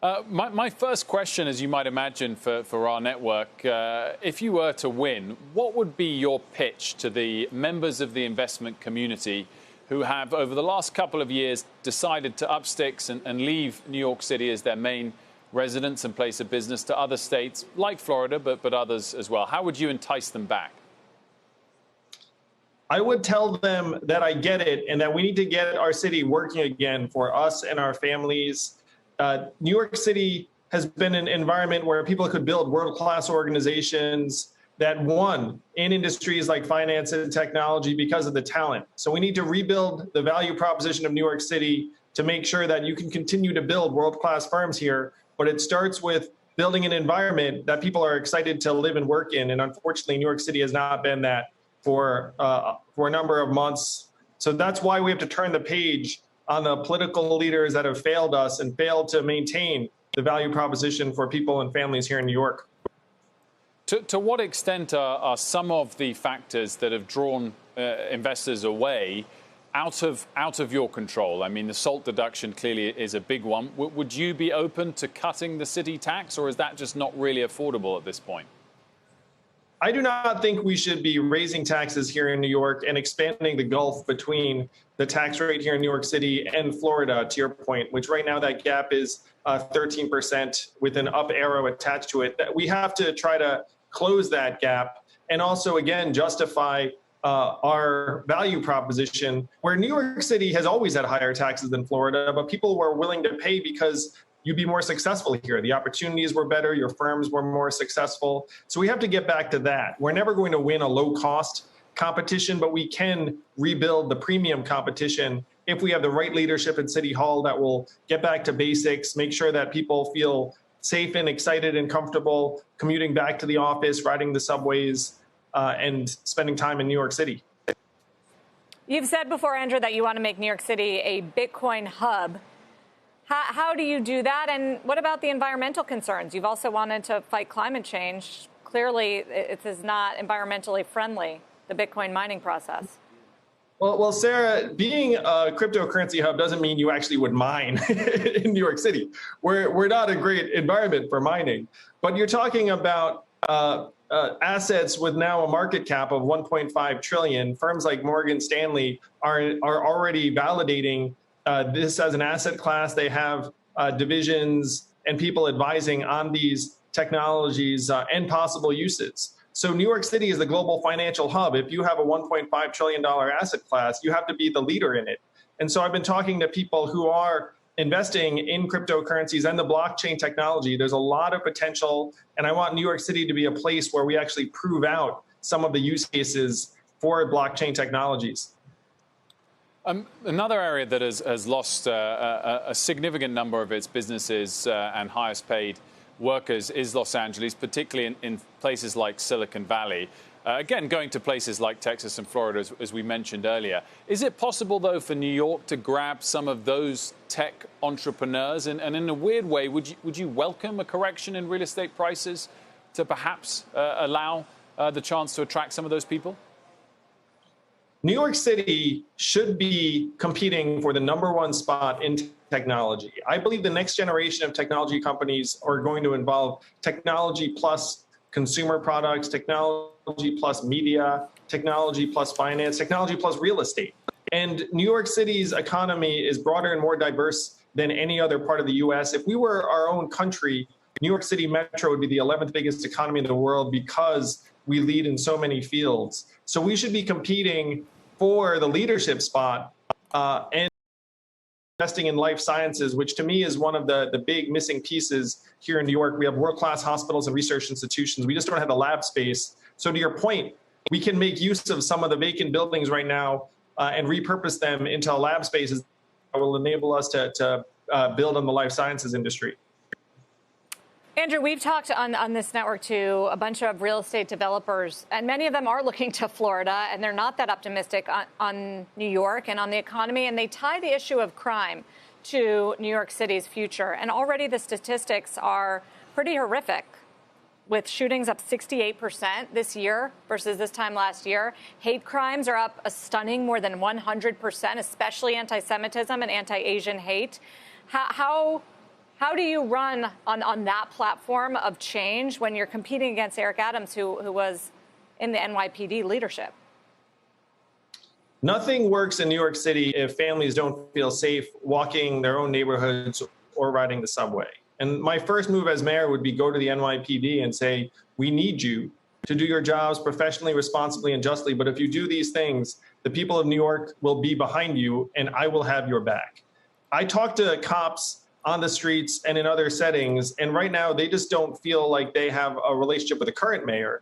My first question, as you might imagine, for our network, if you were to win, what would be your pitch to the members of the investment community who have, over the last couple of years, decided to up sticks and leave New York City as their main residence and place of business to other states like Florida, but others as well? How would you entice them back? I would tell them that I get it and that we need to get our city working again for us and our families. New York City has been an environment where people could build world-class organizations that won in industries like finance and technology because of the talent. So we need to rebuild the value proposition of New York City to make sure that you can continue to build world-class firms here. But it starts with building an environment that people are excited to live and work in. And unfortunately, New York City has not been that for a number of months. So that's why we have to turn the page on the political leaders that have failed us and failed to maintain the value proposition for people and families here in New York. To what extent are some of the factors that have drawn investors away out of your control? I mean, the SALT deduction clearly is a big one. Would you be open to cutting the city tax, or is that just not really affordable at this point? I do not think we should be raising taxes here in New York and expanding the gulf between the tax rate here in New York City and Florida, to your point, which right now that gap is 13% with an up arrow attached to it. We have to try to close that gap and also, again, justify our value proposition, where New York City has always had higher taxes than Florida, but people were willing to pay because you'd be more successful here. The opportunities were better. Your firms were more successful. So we have to get back to that. We're never going to win a low-cost competition, but we can rebuild the premium competition if we have the right leadership at City Hall that will get back to basics, make sure that people feel safe and excited and comfortable commuting back to the office, riding the subways, and spending time in New York City. You've said before, Andrew, that you want to make New York City a Bitcoin hub. How do you do that? And what about the environmental concerns? You've also wanted to fight climate change. Clearly, it is not environmentally friendly, the Bitcoin mining process. Well, Sarah, being a cryptocurrency hub doesn't mean you actually would mine in New York City. We're not a great environment for mining. But you're talking about assets with now a market cap of 1.5 trillion. Firms like Morgan Stanley are already validating this as an asset class. They have divisions and people advising on these technologies and possible uses. So New York City is the global financial hub. If you have a $1.5 trillion asset class, you have to be the leader in it. And so I've been talking to people who are investing in cryptocurrencies and the blockchain technology. There's a lot of potential, and I want New York City to be a place where we actually prove out some of the use cases for blockchain technologies. Another area that has lost a significant number of its businesses and highest paid workers is Los Angeles, particularly in places like Silicon Valley. Again, going to places like Texas and Florida, as we mentioned earlier. Is it possible, though, for New York to grab some of those tech entrepreneurs? And in a weird way, would you welcome a correction in real estate prices to perhaps allow the chance to attract some of those people? New York City should be competing for the #1 spot in technology. I believe the next generation of technology companies are going to involve technology plus consumer products, technology plus media, technology plus finance, technology plus real estate. And New York City's economy is broader and more diverse than any other part of the US. If we were our own country, New York City Metro would be the 11th biggest economy in the world because we lead in so many fields. So we should be competing for the leadership spot and investing in life sciences, which to me is one of the big missing pieces here in New York. We have world-class hospitals and research institutions. We just don't have the lab space. So to your point, we can make use of some of the vacant buildings right now and repurpose them into lab spaces that will enable us to build on the life sciences industry. Andrew, we've talked on this network to a bunch of real estate developers, and many of them are looking to Florida, and they're not that optimistic on New York and on the economy, and they tie the issue of crime to New York City's future. And already the statistics are pretty horrific, with shootings up 68% this year versus this time last year. Hate crimes are up a stunning more than 100%, especially anti-Semitism and anti-Asian hate. How How do you run on that platform of change when you're competing against Eric Adams, who was in the NYPD leadership? Nothing works in New York City if families don't feel safe walking their own neighborhoods or riding the subway. And my first move as mayor would be go to the NYPD and say, we need you to do your jobs professionally, responsibly, and justly. But if you do these things, the people of New York will be behind you, and I will have your back. I talk to cops on the streets and in other settings, and right now they just don't feel like they have a relationship with the current mayor.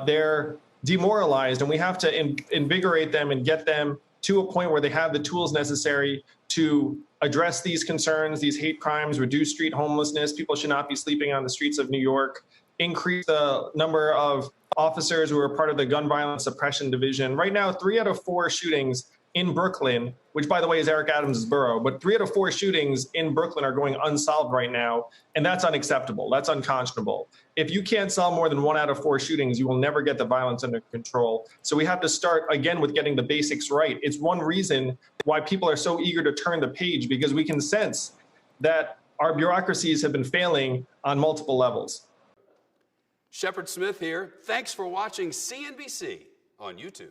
They're demoralized, and we have to invigorate them and get them to a point where they have the tools necessary to address these concerns, these hate crimes, reduce street homelessness. People should not be sleeping on the streets of New York, increase the number of officers who are part of the gun violence suppression division. Right now, 3 out of 4 shootings in Brooklyn, which, by the way, is Eric Adams' borough, but 3 out of 4 shootings in Brooklyn are going unsolved right now, and that's unacceptable. That's unconscionable. If you can't solve more than 1 out of 4 shootings, you will never get the violence under control. So we have to start, again, with getting the basics right. It's one reason why people are so eager to turn the page, because we can sense that our bureaucracies have been failing on multiple levels. Shepard Smith here. Thanks for watching CNBC on YouTube.